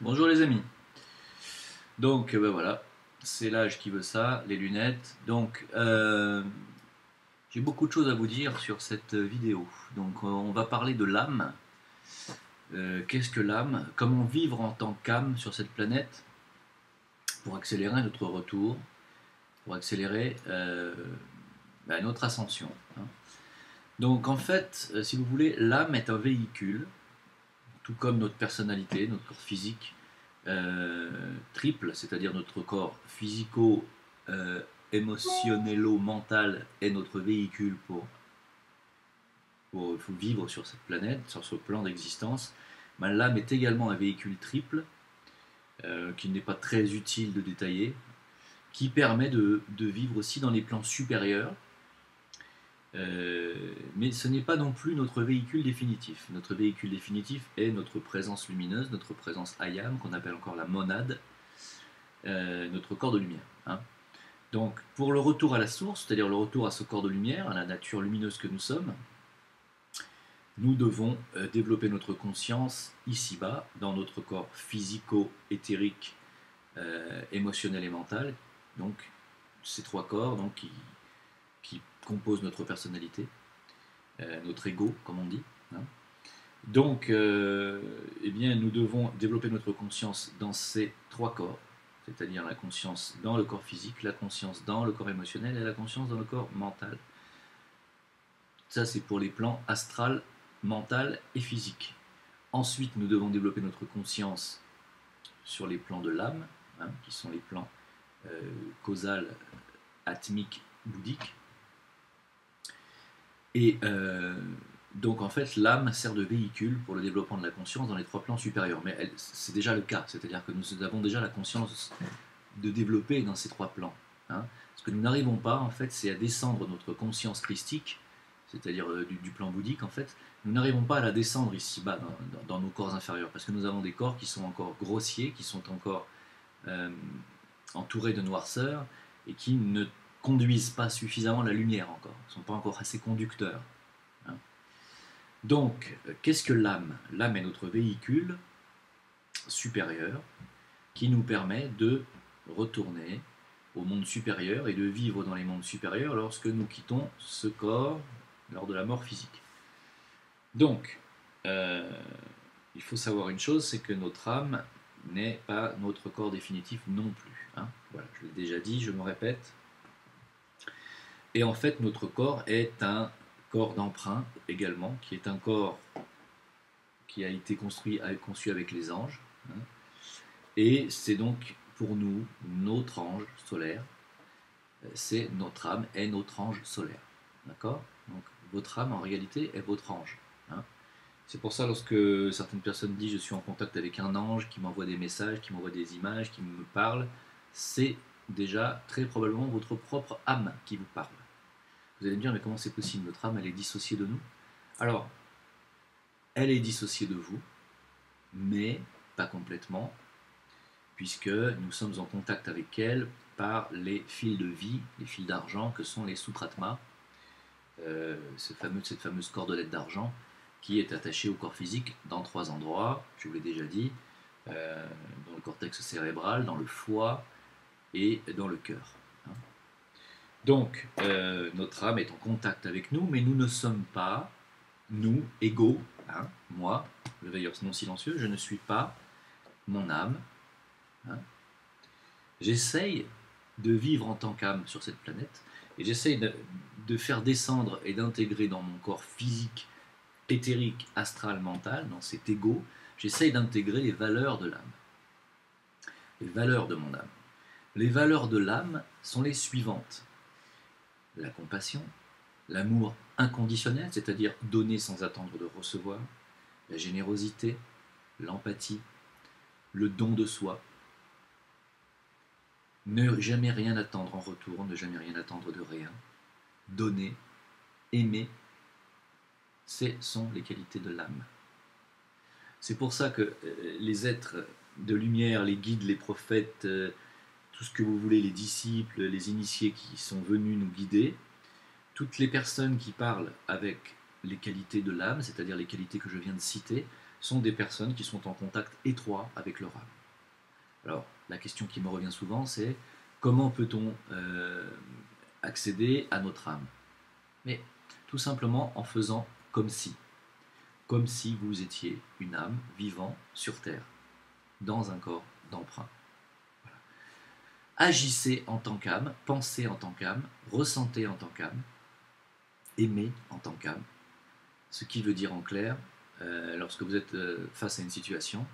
Bonjour les amis. Donc ben voilà, c'est l'âge qui veut ça, les lunettes. Donc j'ai beaucoup de choses à vous dire sur cette vidéo. Donc on va parler de l'âme. Qu'est-ce que l'âme? Comment vivre en tant qu'âme sur cette planète pour accélérer notre retour, pour accélérer notre ascension, hein. Donc en fait, si vous voulez, l'âme est un véhicule, tout comme notre personnalité, notre corps physique, triple, c'est-à-dire notre corps physico, émotionnello-mental est notre véhicule pour vivre sur cette planète, sur ce plan d'existence. Ben, l'âme est également un véhicule triple, qui n'est pas très utile de détailler, qui permet de vivre aussi dans les plans supérieurs. Mais ce n'est pas non plus notre véhicule définitif. Notre véhicule définitif est notre présence lumineuse, notre présence ayam, qu'on appelle encore la monade, notre corps de lumière, hein. Donc, pour le retour à la source, c'est-à-dire le retour à ce corps de lumière, à la nature lumineuse que nous sommes, nous devons développer notre conscience ici-bas, dans notre corps physico-éthérique, émotionnel et mental. Donc, ces trois corps donc, qui composent notre personnalité, notre ego, comme on dit, hein. Donc, eh bien, nous devons développer notre conscience dans ces trois corps, c'est-à-dire la conscience dans le corps physique, la conscience dans le corps émotionnel et la conscience dans le corps mental. Ça, c'est pour les plans astral, mental et physique. Ensuite, nous devons développer notre conscience sur les plans de l'âme, hein, qui sont les plans causal, atmique, bouddhique. Et donc en fait, l'âme sert de véhicule pour le développement de la conscience dans les trois plans supérieurs. Mais c'est déjà le cas, c'est-à-dire que nous avons déjà la conscience de développer dans ces trois plans, hein. Ce que nous n'arrivons pas, en fait, c'est à descendre notre conscience christique, c'est-à-dire du plan bouddhique, en fait. Nous n'arrivons pas à la descendre ici-bas dans nos corps inférieurs, parce que nous avons des corps qui sont encore grossiers, qui sont encore entourés de noirceur, et qui ne conduisent pas suffisamment la lumière encore, ne sont pas encore assez conducteurs, hein. Donc, qu'est-ce que l'âme? L'âme est notre véhicule supérieur qui nous permet de retourner au monde supérieur et de vivre dans les mondes supérieurs lorsque nous quittons ce corps lors de la mort physique. Donc, il faut savoir une chose, c'est que notre âme n'est pas notre corps définitif non plus, hein. Voilà, je l'ai déjà dit, je me répète. Et en fait, notre corps est un corps d'emprunt également, qui est un corps qui a été conçu avec les anges, hein. Et c'est donc pour nous notre ange solaire, c'est notre âme est notre ange solaire. D'accord? Donc votre âme en réalité est votre ange, hein. C'est pour ça lorsque certaines personnes disent je suis en contact avec un ange qui m'envoie des messages, qui m'envoie des images, qui me parle, c'est déjà très probablement votre propre âme qui vous parle. Vous allez me dire mais comment c'est possible? Notre âme elle est dissociée de nous? Alors, elle est dissociée de vous, mais pas complètement, puisque nous sommes en contact avec elle par les fils de vie, les fils d'argent que sont les sutratmas, cette fameuse cordelette d'argent qui est attachée au corps physique dans trois endroits, je vous l'ai déjà dit, dans le cortex cérébral, dans le foie et dans le cœur, hein. Donc, notre âme est en contact avec nous, mais nous ne sommes pas, nous, égaux, hein, moi, le veilleur non silencieux, je ne suis pas mon âme, hein. J'essaye de vivre en tant qu'âme sur cette planète, et j'essaye de faire descendre et d'intégrer dans mon corps physique, éthérique, astral, mental, dans cet ego, j'essaye d'intégrer les valeurs de l'âme, les valeurs de mon âme. Les valeurs de l'âme sont les suivantes: la compassion, l'amour inconditionnel, c'est-à-dire donner sans attendre de recevoir, la générosité, l'empathie, le don de soi, ne jamais rien attendre en retour, ne jamais rien attendre de rien, donner, aimer, ce sont les qualités de l'âme. C'est pour ça que les êtres de lumière, les guides, les prophètes, tout ce que vous voulez, les disciples, les initiés qui sont venus nous guider, toutes les personnes qui parlent avec les qualités de l'âme, c'est-à-dire les qualités que je viens de citer, sont des personnes qui sont en contact étroit avec leur âme. Alors, la question qui me revient souvent, c'est comment peut-on accéder à notre âme? Mais tout simplement en faisant comme si vous étiez une âme vivant sur Terre, dans un corps d'emprunt. Voilà. Agissez en tant qu'âme, pensez en tant qu'âme, ressentez en tant qu'âme, aimez en tant qu'âme, ce qui veut dire en clair, lorsque vous êtes face à une situation,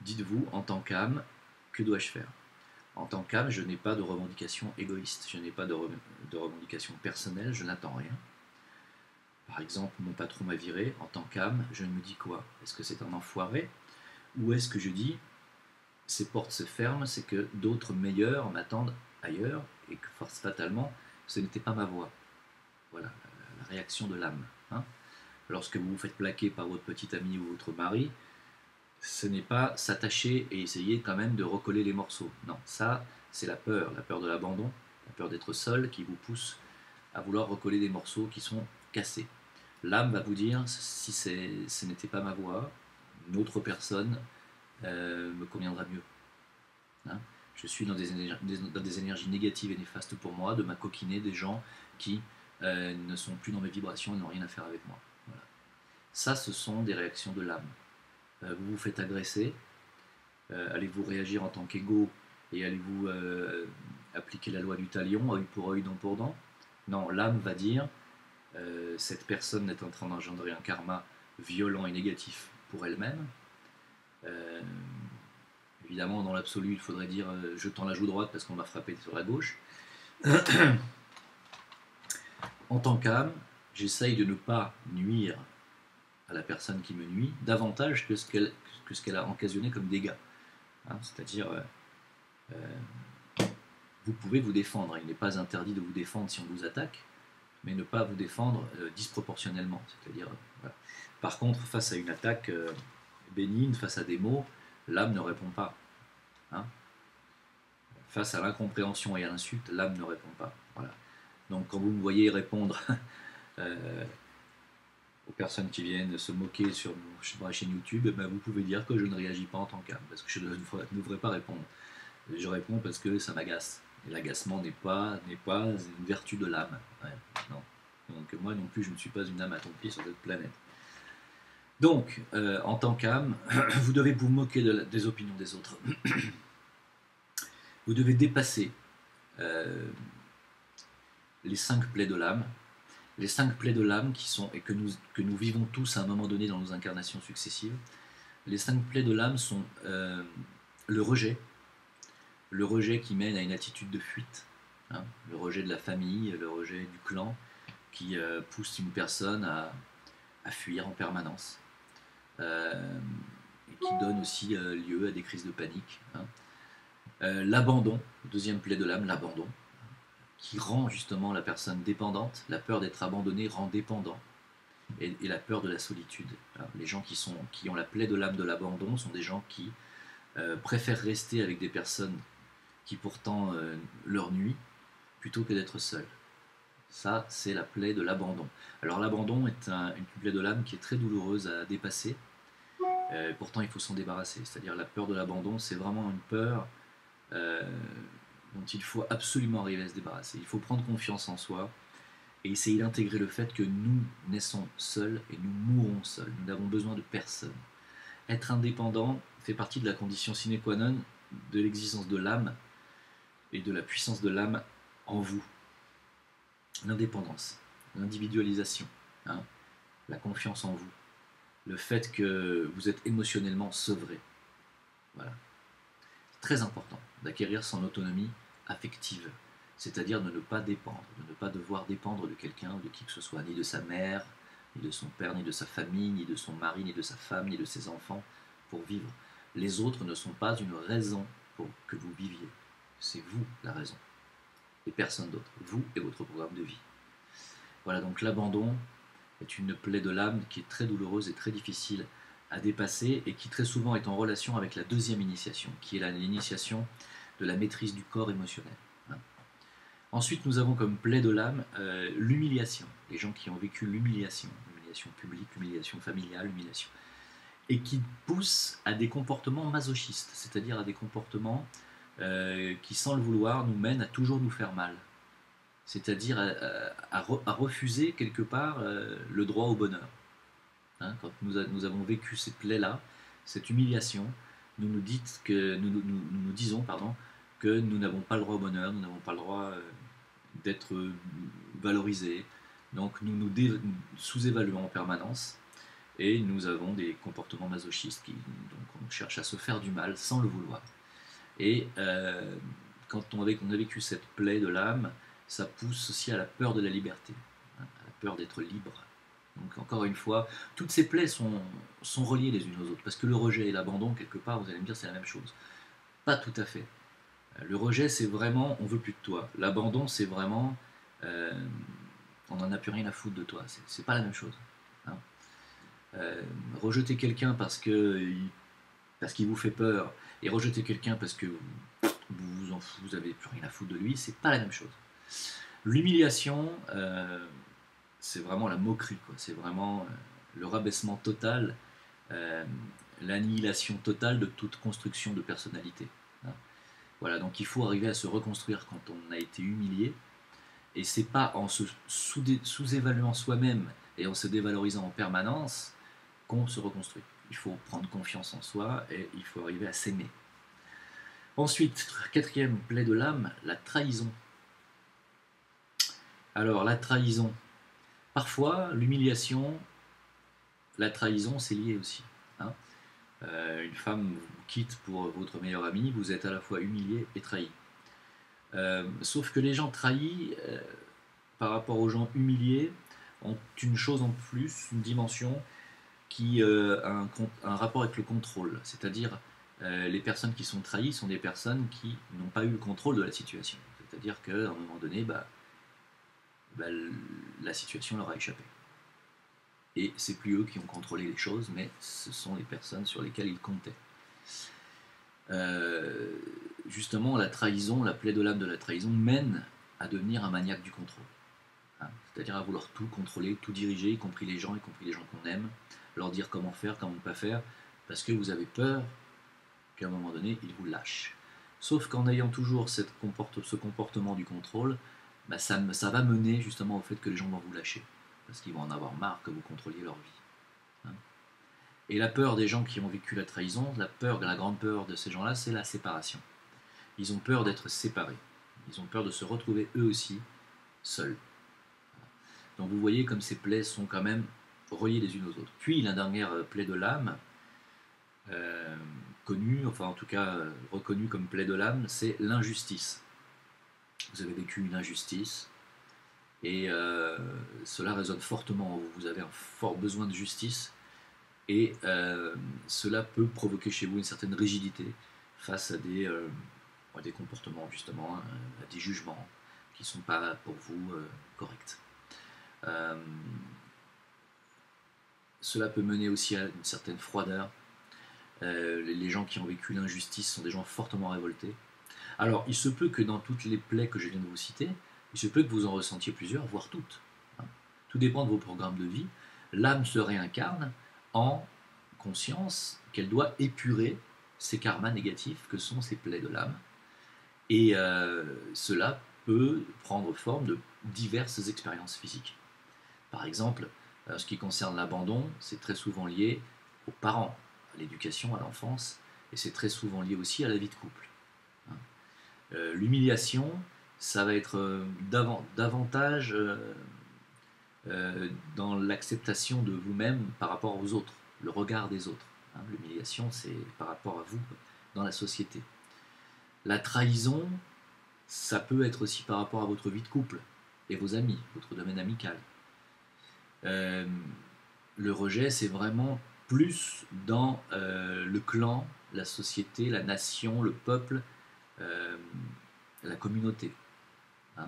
dites-vous en tant qu'âme, que dois-je faire? En tant qu'âme, je n'ai pas de revendication égoïste, je n'ai pas de revendication personnelle, je n'attends rien. Par exemple, mon patron m'a viré, en tant qu'âme, je me dis quoi? Est-ce que c'est un enfoiré? Ou est-ce que je dis, ces portes se ferment, c'est que d'autres meilleurs m'attendent ailleurs, et que force fatalement, ce n'était pas ma voie. Voilà, la réaction de l'âme. Hein. Lorsque vous vous faites plaquer par votre petit ami ou votre mari, ce n'est pas s'attacher et essayer quand même de recoller les morceaux. Non, ça, c'est la peur de l'abandon, la peur d'être seul qui vous pousse à vouloir recoller des morceaux qui sont cassés. L'âme va vous dire, si ce n'était pas ma voie, une autre personne me conviendra mieux. Hein, je suis dans des énergies négatives et néfastes pour moi, de m'acoquiner des gens qui ne sont plus dans mes vibrations et n'ont rien à faire avec moi. Voilà. Ça, ce sont des réactions de l'âme. Vous vous faites agresser, allez-vous réagir en tant qu'ego et allez-vous appliquer la loi du talion, œil pour œil, dent pour dent? Non, l'âme va dire, cette personne est en train d'engendrer un karma violent et négatif pour elle-même. Évidemment, dans l'absolu, il faudrait dire je tends la joue droite parce qu'on m'a frappé sur la gauche. En tant qu'âme, j'essaye de ne pas nuire à la personne qui me nuit davantage que ce qu'elle a occasionné comme dégâts. Hein, c'est-à-dire, vous pouvez vous défendre. Il n'est pas interdit de vous défendre si on vous attaque, mais ne pas vous défendre disproportionnellement. C'est-à-dire, voilà. Par contre, face à une attaque bénigne, face à des mots, l'âme ne répond pas. Hein, face à l'incompréhension et à l'insulte, l'âme ne répond pas. Voilà. Donc quand vous me voyez répondre aux personnes qui viennent se moquer sur ma chaîne YouTube, ben vous pouvez dire que je ne réagis pas en tant qu'âme, parce que je ne devrais pas répondre. Je réponds parce que ça m'agace. Et l'agacement n'est pas une vertu de l'âme. Ouais, non. Donc moi non plus, je ne suis pas une âme à ton pied sur cette planète. Donc, en tant qu'âme, vous devez vous moquer des opinions des autres. Vous devez dépasser les 5 plaies de l'âme. Les 5 plaies de l'âme qui sont, et que nous vivons tous à un moment donné dans nos incarnations successives. Les 5 plaies de l'âme sont le rejet qui mène à une attitude de fuite, hein, le rejet de la famille, le rejet du clan, qui pousse une personne à fuir en permanence, et qui donne aussi lieu à des crises de panique. Hein. L'abandon, deuxième plaie de l'âme, l'abandon, qui rend justement la personne dépendante. La peur d'être abandonné rend dépendant, et la peur de la solitude. Hein. Les gens qui ont la plaie de l'âme de l'abandon sont des gens qui préfèrent rester avec des personnes qui pourtant leur nuisent, plutôt que d'être seuls. Ça, c'est la plaie de l'abandon. Alors l'abandon est une plaie de l'âme qui est très douloureuse à dépasser, pourtant il faut s'en débarrasser. C'est-à-dire la peur de l'abandon, c'est vraiment une peur dont il faut absolument arriver à se débarrasser. Il faut prendre confiance en soi et essayer d'intégrer le fait que nous naissons seuls et nous mourrons seuls. Nous n'avons besoin de personne. Être indépendant fait partie de la condition sine qua non de l'existence de l'âme et de la puissance de l'âme en vous. L'indépendance, l'individualisation, hein, la confiance en vous, le fait que vous êtes émotionnellement sevré. Voilà. C'est très important d'acquérir son autonomie affective, c'est-à-dire de ne pas dépendre, de ne pas devoir dépendre de quelqu'un, de qui que ce soit, ni de sa mère, ni de son père, ni de sa famille, ni de son mari, ni de sa femme, ni de ses enfants, pour vivre. Les autres ne sont pas une raison pour que vous viviez. C'est vous la raison, et personne d'autre. Vous et votre programme de vie. Voilà, donc l'abandon est une plaie de l'âme qui est très douloureuse et très difficile à dépasser, et qui très souvent est en relation avec la deuxième initiation, qui est l'initiation de la maîtrise du corps émotionnel. Hein. Ensuite, nous avons comme plaie de l'âme l'humiliation. Les gens qui ont vécu l'humiliation publique, l'humiliation familiale, l'humiliation. et qui pousse à des comportements masochistes, c'est-à-dire à des comportements qui, sans le vouloir, nous mènent à toujours nous faire mal, c'est-à-dire à refuser quelque part le droit au bonheur. Hein, quand nous avons vécu cette plaie-là, cette humiliation, nous nous disons que nous n'avons pas le droit au bonheur, nous n'avons pas le droit d'être valorisés, donc nous sous-évaluons en permanence, et nous avons des comportements masochistes donc on cherche à se faire du mal sans le vouloir. Et quand on a vécu cette plaie de l'âme, ça pousse aussi à la peur de la liberté, hein, à la peur d'être libre. Donc encore une fois, toutes ces plaies sont reliées les unes aux autres, parce que le rejet et l'abandon, quelque part, vous allez me dire, c'est la même chose. Pas tout à fait. Le rejet, c'est vraiment, on veut plus de toi. L'abandon, c'est vraiment, on n'en a plus rien à foutre de toi. C'est pas la même chose. Hein. Rejeter quelqu'un parce qu'il vous fait peur, et rejeter quelqu'un parce que vous avez plus rien à foutre de lui, c'est pas la même chose. L'humiliation, c'est vraiment la moquerie, quoi. C'est vraiment le rabaissement total, l'annihilation totale de toute construction de personnalité. Hein. Voilà, donc il faut arriver à se reconstruire quand on a été humilié, et c'est pas en se sous-évaluant soi-même et en se dévalorisant en permanence qu'on se reconstruit. Il faut prendre confiance en soi et il faut arriver à s'aimer. Ensuite, quatrième plaie de l'âme, la trahison. Alors, la trahison. Parfois, l'humiliation, la trahison, c'est lié aussi. Hein. Une femme vous quitte pour votre meilleur ami, vous êtes à la fois humilié et trahi. Sauf que les gens trahis, par rapport aux gens humiliés, ont une chose en plus, une dimension qui a un rapport avec le contrôle. C'est-à-dire, les personnes qui sont trahies sont des personnes qui n'ont pas eu le contrôle de la situation. C'est-à-dire qu'à un moment donné, la situation leur a échappé. Et c'est plus eux qui ont contrôlé les choses, mais ce sont les personnes sur lesquelles ils comptaient. Justement, la trahison, la plaie de l'âme de la trahison mène à devenir un maniaque du contrôle. Hein, c'est-à-dire à vouloir tout contrôler, tout diriger, y compris les gens qu'on aime, leur dire comment faire, comment ne pas faire, parce que vous avez peur qu'à un moment donné, ils vous lâchent. Sauf qu'en ayant toujours ce comportement du contrôle, ça va mener justement au fait que les gens vont vous lâcher, parce qu'ils vont en avoir marre que vous contrôliez leur vie. Hein. Et la peur des gens qui ont vécu la trahison, la grande peur de ces gens-là, c'est la séparation. Ils ont peur d'être séparés. Ils ont peur de se retrouver eux aussi seuls. Donc vous voyez comme ces plaies sont quand même reliées les unes aux autres. Puis la dernière plaie de l'âme, connue, enfin en tout cas reconnue comme plaie de l'âme, c'est l'injustice. Vous avez vécu une injustice et cela résonne fortement en vous. Vous avez un fort besoin de justice et cela peut provoquer chez vous une certaine rigidité face à des comportements justement, à des jugements qui ne sont pas pour vous corrects. Cela peut mener aussi à une certaine froideur. Les gens qui ont vécu l'injustice sont des gens fortement révoltés. Alors, il se peut que dans toutes les plaies que je viens de vous citer, il se peut que vous en ressentiez plusieurs, voire toutes. Hein. Tout dépend de vos programmes de vie. L'âme se réincarne en conscience qu'elle doit épurer ces karmas négatifs que sont ces plaies de l'âme. Et cela peut prendre forme de diverses expériences physiques. Par exemple, ce qui concerne l'abandon, c'est très souvent lié aux parents, à l'éducation, à l'enfance, et c'est très souvent lié aussi à la vie de couple. L'humiliation, ça va être davantage dans l'acceptation de vous-même par rapport aux autres, le regard des autres. Hein. L'humiliation, c'est par rapport à vous dans la société. La trahison, ça peut être aussi par rapport à votre vie de couple et vos amis, votre domaine amical. Le rejet, c'est vraiment plus dans le clan, la société, la nation, le peuple, la communauté. Hein.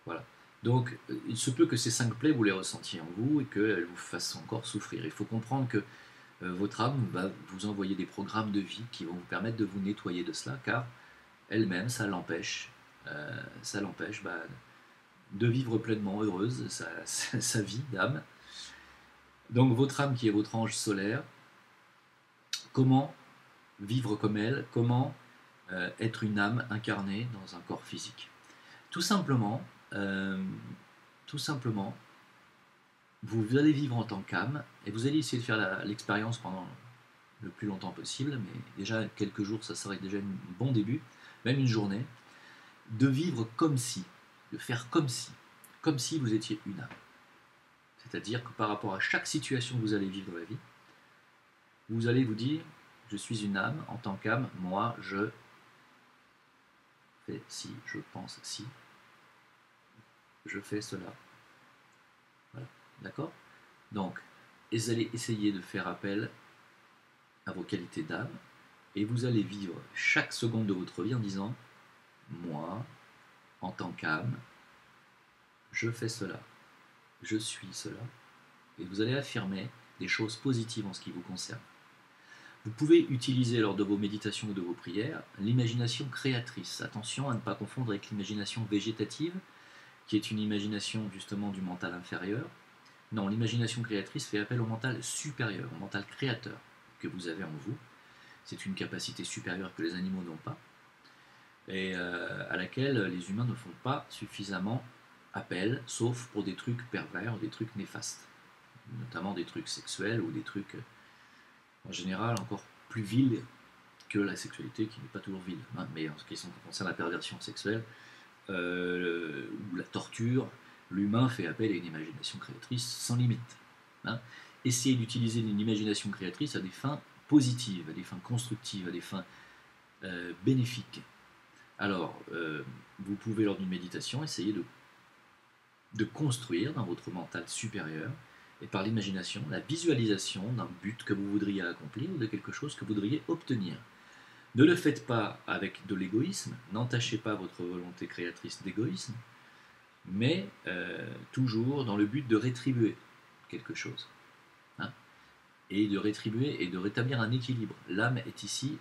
Voilà. Donc, il se peut que ces 5 plaies, vous les ressentiez en vous et qu'elles vous fassent encore souffrir. Il faut comprendre que votre âme va vous envoyer des programmes de vie qui vont vous permettre de vous nettoyer de cela, car elle-même, ça l'empêche de vivre pleinement heureuse sa vie d'âme. Donc votre âme qui est votre ange solaire, comment vivre comme elle, comment être une âme incarnée dans un corps physique. Tout simplement, euh, tout simplement, vous allez vivre en tant qu'âme et vous allez essayer de faire l'expérience pendant le plus longtemps possible, mais déjà quelques jours, ça serait déjà un bon début, même une journée, de vivre comme si, de faire comme si vous étiez une âme. C'est-à-dire que par rapport à chaque situation que vous allez vivre dans la vie, vous allez vous dire, je suis une âme, en tant qu'âme, moi, je fais ci, je pense ci, je fais cela. Voilà. D'accord? Donc, vous allez essayer de faire appel à vos qualités d'âme, et vous allez vivre chaque seconde de votre vie en disant, moi, en tant qu'âme, je fais cela, je suis cela, et vous allez affirmer des choses positives en ce qui vous concerne. Vous pouvez utiliser lors de vos méditations ou de vos prières l'imagination créatrice. Attention à ne pas confondre avec l'imagination végétative, qui est une imagination justement du mental inférieur. Non, l'imagination créatrice fait appel au mental supérieur, au mental créateur que vous avez en vous. C'est une capacité supérieure que les animaux n'ont pas, et à laquelle les humains ne font pas suffisamment appel, sauf pour des trucs pervers ou des trucs néfastes, notamment des trucs sexuels ou des trucs en général encore plus vils que la sexualité, qui n'est pas toujours vile, hein, mais en ce qui concerne la perversion sexuelle ou la torture, l'humain fait appel à une imagination créatrice sans limite. Hein. Essayez d'utiliser l'imagination créatrice à des fins positives, à des fins constructives, à des fins bénéfiques. Alors, vous pouvez lors d'une méditation essayer de construire dans votre mental supérieur, et par l'imagination, la visualisation d'un but que vous voudriez accomplir ou de quelque chose que vous voudriez obtenir. Ne le faites pas avec de l'égoïsme, n'entachez pas votre volonté créatrice d'égoïsme, mais toujours dans le but de rétribuer quelque chose. Hein, et de rétribuer et de rétablir un équilibre. L'âme est ici,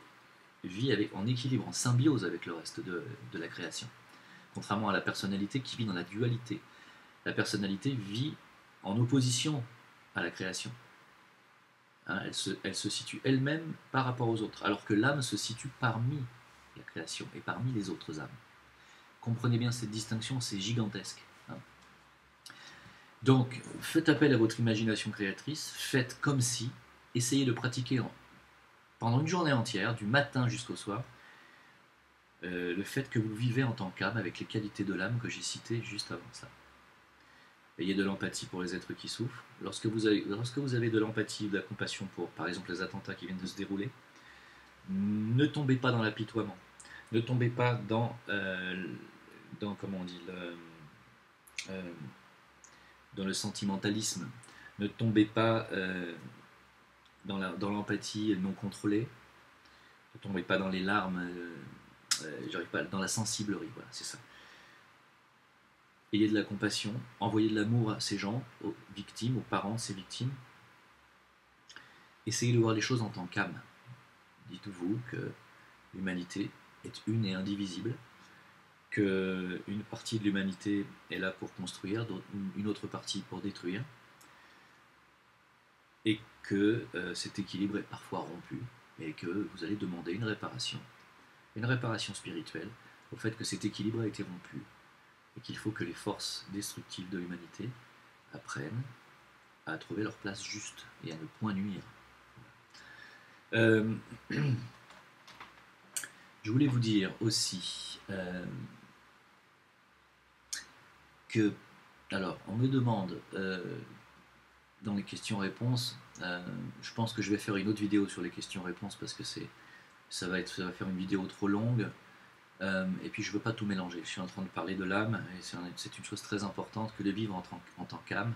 vit en équilibre, en symbiose avec le reste de la création. Contrairement à la personnalité qui vit dans la dualité. La personnalité vit en opposition à la création. Hein, elle se situe elle-même par rapport aux autres, alors que l'âme se situe parmi la création et parmi les autres âmes. Comprenez bien cette distinction, c'est gigantesque. Hein. Donc, faites appel à votre imagination créatrice, faites comme si, essayez de pratiquer pendant une journée entière, du matin jusqu'au soir, le fait que vous vivez en tant qu'âme avec les qualités de l'âme que j'ai citées juste avant ça. Ayez de l'empathie pour les êtres qui souffrent. Lorsque vous avez de l'empathie, de la compassion pour, par exemple, les attentats qui viennent de se dérouler, ne tombez pas dans l'apitoiement. Ne tombez pas dans comment on dit, dans le sentimentalisme. Ne tombez pas dans l'empathie non contrôlée. Ne tombez pas dans les larmes. J'arrive pas, dans la sensiblerie. Voilà, c'est ça. Ayez de la compassion, envoyez de l'amour à ces gens, aux victimes, aux parents de ces victimes. Essayez de voir les choses en tant qu'âme. Dites-vous que l'humanité est une et indivisible, qu'une partie de l'humanité est là pour construire, une autre partie pour détruire, et que cet équilibre est parfois rompu, et que vous allez demander une réparation spirituelle au fait que cet équilibre a été rompu, et qu'il faut que les forces destructives de l'humanité apprennent à trouver leur place juste et à ne point nuire. Je voulais vous dire aussi que, alors, on me demande dans les questions-réponses, je pense que je vais faire une autre vidéo sur les questions-réponses parce que ça va faire une vidéo trop longue. Et puis je ne veux pas tout mélanger. Je suis en train de parler de l'âme, et c'est une chose très importante que de vivre en tant qu'âme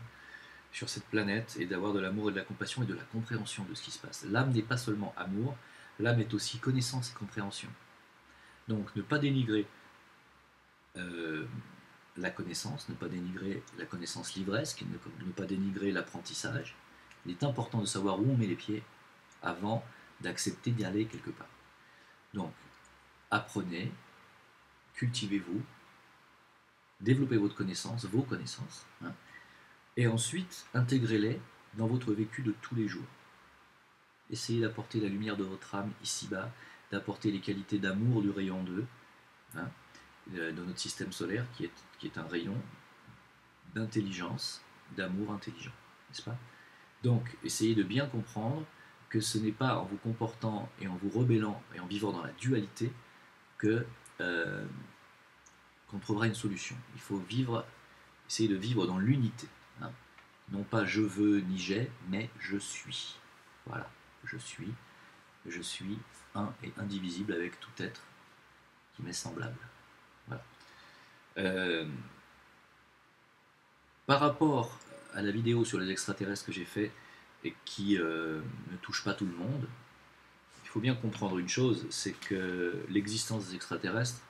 sur cette planète et d'avoir de l'amour et de la compassion et de la compréhension de ce qui se passe. L'âme n'est pas seulement amour, l'âme est aussi connaissance et compréhension. Donc ne pas dénigrer la connaissance, ne pas dénigrer la connaissance livresque, ne pas dénigrer l'apprentissage. Il est important de savoir où on met les pieds avant d'accepter d'y aller quelque part. Donc, apprenez, cultivez-vous, développez vos connaissances, hein, et ensuite intégrez-les dans votre vécu de tous les jours. essayez d'apporter la lumière de votre âme ici-bas, d'apporter les qualités d'amour du rayon 2, hein, de notre système solaire, qui est un rayon d'intelligence, d'amour intelligent, n'est-ce pas? Donc, essayez de bien comprendre que ce n'est pas en vous comportant et en vous rebellant et en vivant dans la dualité que qu'on trouvera une solution. Il faut essayer de vivre dans l'unité, hein. Non pas je veux ni j'ai, mais je suis. Voilà, je suis un et indivisible avec tout être qui m'est semblable. Voilà. Par rapport à la vidéo sur les extraterrestres que j'ai fait et qui ne touche pas tout le monde, il faut bien comprendre une chose, c'est que l'existence des extraterrestres,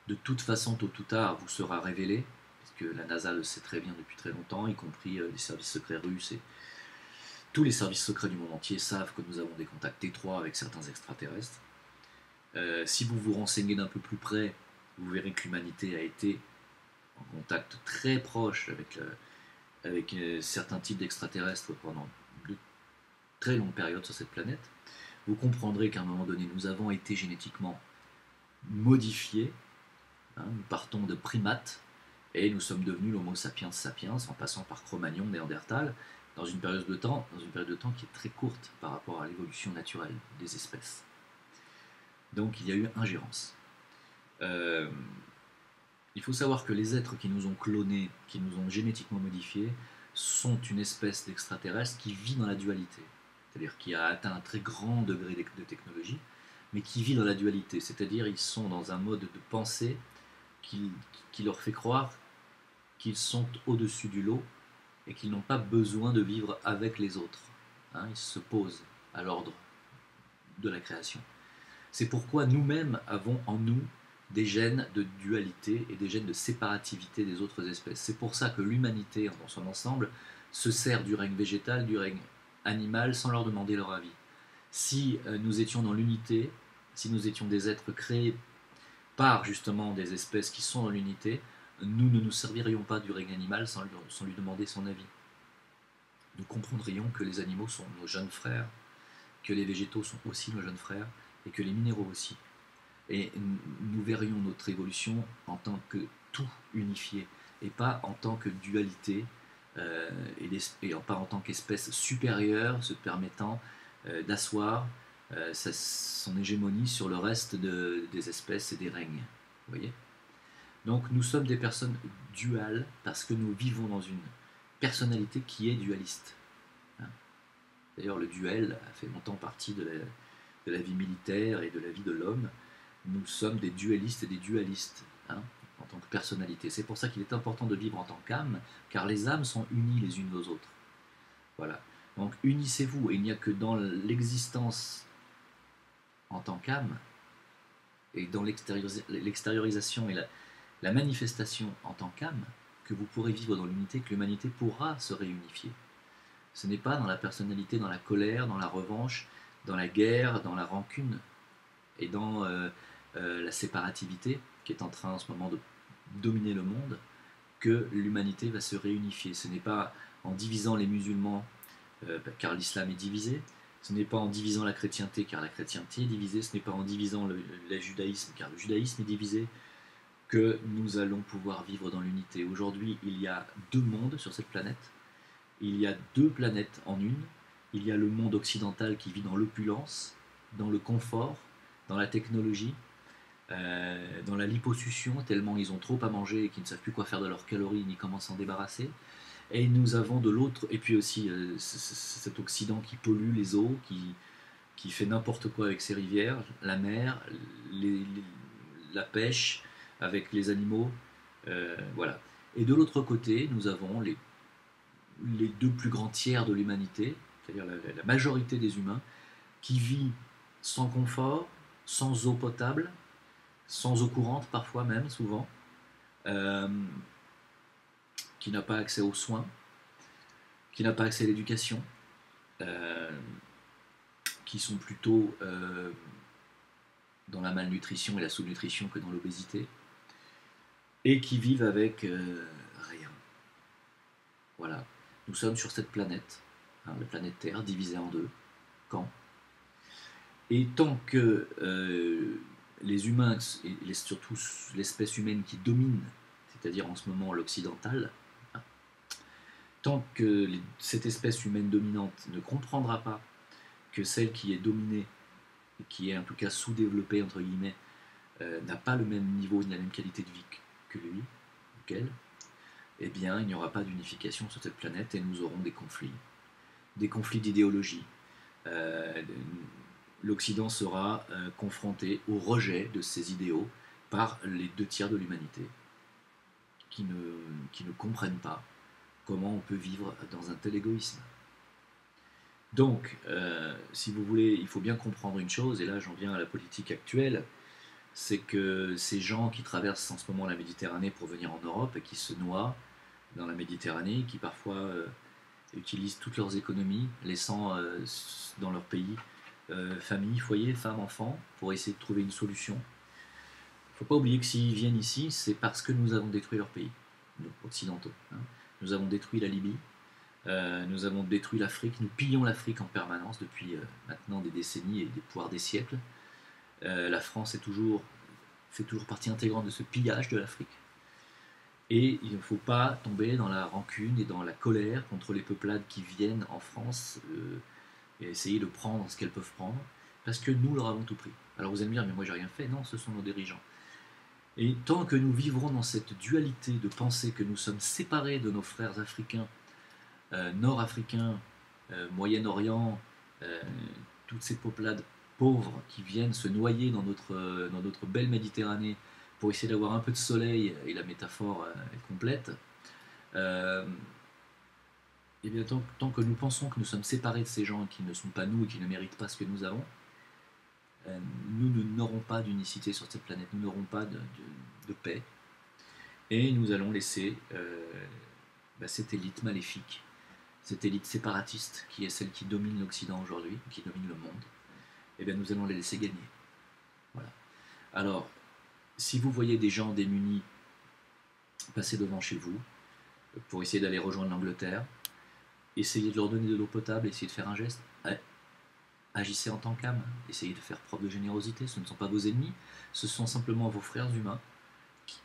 de toute façon, tôt ou tard, vous sera révélée, puisque la NASA le sait très bien depuis très longtemps, y compris les services secrets russes et tous les services secrets du monde entier savent que nous avons des contacts étroits avec certains extraterrestres. Si vous vous renseignez d'un peu plus près, vous verrez que l'humanité a été en contact très proche avec certains types d'extraterrestres pendant de très longues périodes sur cette planète. Vous comprendrez qu'à un moment donné, nous avons été génétiquement modifiés. Hein, nous partons de primates et nous sommes devenus l'Homo sapiens sapiens en passant par Cro-Magnon, Néandertal, dans une période de temps qui est très courte par rapport à l'évolution naturelle des espèces. Donc il y a eu ingérence. Il faut savoir que les êtres qui nous ont clonés, qui nous ont génétiquement modifiés, sont une espèce d'extraterrestre qui vit dans la dualité. C'est-à-dire qui a atteint un très grand degré de technologie, mais qui vit dans la dualité. C'est-à-dire ils sont dans un mode de pensée qui leur fait croire qu'ils sont au-dessus du lot et qu'ils n'ont pas besoin de vivre avec les autres. Hein, ils se posent à l'ordre de la création. C'est pourquoi nous-mêmes avons en nous des gènes de dualité et des gènes de séparativité des autres espèces. C'est pour ça que l'humanité, dans son ensemble, se sert du règne végétal, du règne animal, sans leur demander leur avis. Si nous étions dans l'unité, si nous étions des êtres créés par justement des espèces qui sont dans l'unité, nous ne nous servirions pas du règne animal sans lui demander son avis. Nous comprendrions que les animaux sont nos jeunes frères, que les végétaux sont aussi nos jeunes frères, et que les minéraux aussi. Et nous verrions notre évolution en tant que tout unifié, et pas en tant que dualité, et pas en tant qu'espèce supérieure se permettant d'asseoir son hégémonie sur le reste des espèces et des règnes. Vous voyez ? Donc nous sommes des personnes duales parce que nous vivons dans une personnalité qui est dualiste. Hein. D'ailleurs, le duel a fait longtemps partie de la vie militaire et de la vie de l'homme. Nous sommes des dualistes et des dualistes, hein, en tant que personnalité. C'est pour ça qu'il est important de vivre en tant qu'âme, car les âmes sont unies les unes aux autres. Voilà. Donc unissez-vous, et il n'y a que dans l'existence en tant qu'âme, et dans l'extériorisation et la manifestation en tant qu'âme, que vous pourrez vivre dans l'unité, que l'humanité pourra se réunifier. Ce n'est pas dans la personnalité, dans la colère, dans la revanche, dans la guerre, dans la rancune et dans la séparativité qui est en train en ce moment de dominer le monde que l'humanité va se réunifier. Ce n'est pas en divisant les musulmans, car l'islam est divisé, ce n'est pas en divisant la chrétienté, car la chrétienté est divisée, ce n'est pas en divisant le judaïsme, car le judaïsme est divisé, que nous allons pouvoir vivre dans l'unité. Aujourd'hui, il y a deux mondes sur cette planète. Il y a deux planètes en une. Il y a le monde occidental qui vit dans l'opulence, dans le confort, dans la technologie, dans la liposuction, tellement ils ont trop à manger et qu'ils ne savent plus quoi faire de leurs calories ni comment s'en débarrasser. Et nous avons de l'autre, et puis aussi cet Occident qui pollue les eaux, qui fait n'importe quoi avec ses rivières, la mer, la pêche, avec les animaux, voilà. Et de l'autre côté, nous avons les deux plus grands tiers de l'humanité, c'est-à-dire la majorité des humains, qui vit sans confort, sans eau potable, sans eau courante parfois même, souvent, qui n'a pas accès aux soins, qui n'a pas accès à l'éducation, qui sont plutôt dans la malnutrition et la sous-nutrition que dans l'obésité, et qui vivent avec rien. Voilà. Nous sommes sur cette planète, hein, la planète Terre, divisée en deux camps, Et tant que les humains, et surtout l'espèce humaine qui domine, c'est-à-dire en ce moment l'occidental, hein, tant que cette espèce humaine dominante ne comprendra pas que celle qui est dominée, et qui est en tout cas sous-développée, entre guillemets, n'a pas le même niveau ni la même qualité de vie que lui, ou qu'elle, eh bien, il n'y aura pas d'unification sur cette planète et nous aurons des conflits d'idéologie. Euh, L'Occident sera confronté au rejet de ses idéaux par les 2 tiers de l'humanité qui ne comprennent pas comment on peut vivre dans un tel égoïsme. Donc, si vous voulez, il faut bien comprendre une chose, et là j'en viens à la politique actuelle, c'est que ces gens qui traversent en ce moment la Méditerranée pour venir en Europe et qui se noient dans la Méditerranée, qui parfois utilisent toutes leurs économies, laissant dans leur pays famille, foyer, femmes, enfants, pour essayer de trouver une solution. Il ne faut pas oublier que s'ils viennent ici, c'est parce que nous avons détruit leur pays, nous, occidentaux. Hein. Nous avons détruit la Libye, nous avons détruit l'Afrique, nous pillons l'Afrique en permanence depuis maintenant des décennies et voire des siècles. La France fait toujours partie intégrante de ce pillage de l'Afrique. Et il ne faut pas tomber dans la rancune et dans la colère contre les peuplades qui viennent en France et essayer de prendre ce qu'elles peuvent prendre, parce que nous leur avons tout pris. Alors vous allez me dire, mais moi j'ai rien fait. Non, ce sont nos dirigeants. Et tant que nous vivrons dans cette dualité de penser que nous sommes séparés de nos frères africains, nord-africains, Moyen-Orient, toutes ces peuplades pauvres qui viennent se noyer dans notre belle Méditerranée pour essayer d'avoir un peu de soleil, et la métaphore est complète, et bien tant que nous pensons que nous sommes séparés de ces gens qui ne sont pas nous et qui ne méritent pas ce que nous avons, nous n'aurons pas d'unicité sur cette planète, nous n'aurons pas de paix, et nous allons laisser cette élite maléfique, cette élite séparatiste qui est celle qui domine l'Occident aujourd'hui, qui domine le monde, et bien nous allons les laisser gagner. Voilà. Alors, si vous voyez des gens démunis passer devant chez vous pour essayer d'aller rejoindre l'Angleterre, essayez de leur donner de l'eau potable, essayez de faire un geste. Agissez en tant qu'âme, essayez de faire preuve de générosité. Ce ne sont pas vos ennemis, ce sont simplement vos frères humains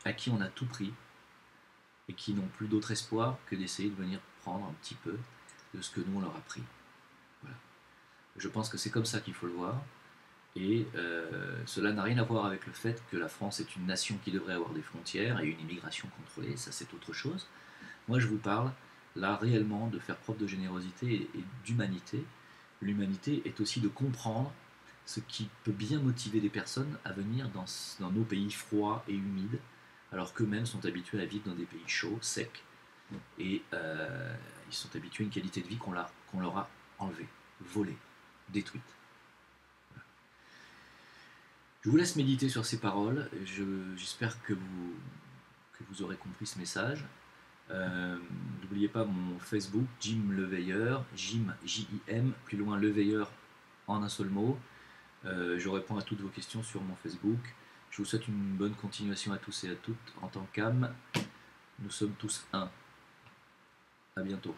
à qui on a tout pris et qui n'ont plus d'autre espoir que d'essayer de venir prendre un petit peu de ce que nous on leur a pris. Voilà. Je pense que c'est comme ça qu'il faut le voir. Et cela n'a rien à voir avec le fait que la France est une nation qui devrait avoir des frontières et une immigration contrôlée, ça c'est autre chose. Moi je vous parle là réellement de faire preuve de générosité et d'humanité. L'humanité est aussi de comprendre ce qui peut bien motiver des personnes à venir dans nos pays froids et humides, alors qu'eux-mêmes sont habitués à vivre dans des pays chauds, secs, et ils sont habitués à une qualité de vie qu'on leur a enlevée, volée, détruite. Je vous laisse méditer sur ces paroles. J'espère que vous aurez compris ce message. N'oubliez pas mon Facebook, Jim Leveilleur, Jim, J-I-M, plus loin Leveilleur en un seul mot. Je réponds à toutes vos questions sur mon Facebook. Je vous souhaite une bonne continuation à tous et à toutes. En tant qu'âme, nous sommes tous un. À bientôt.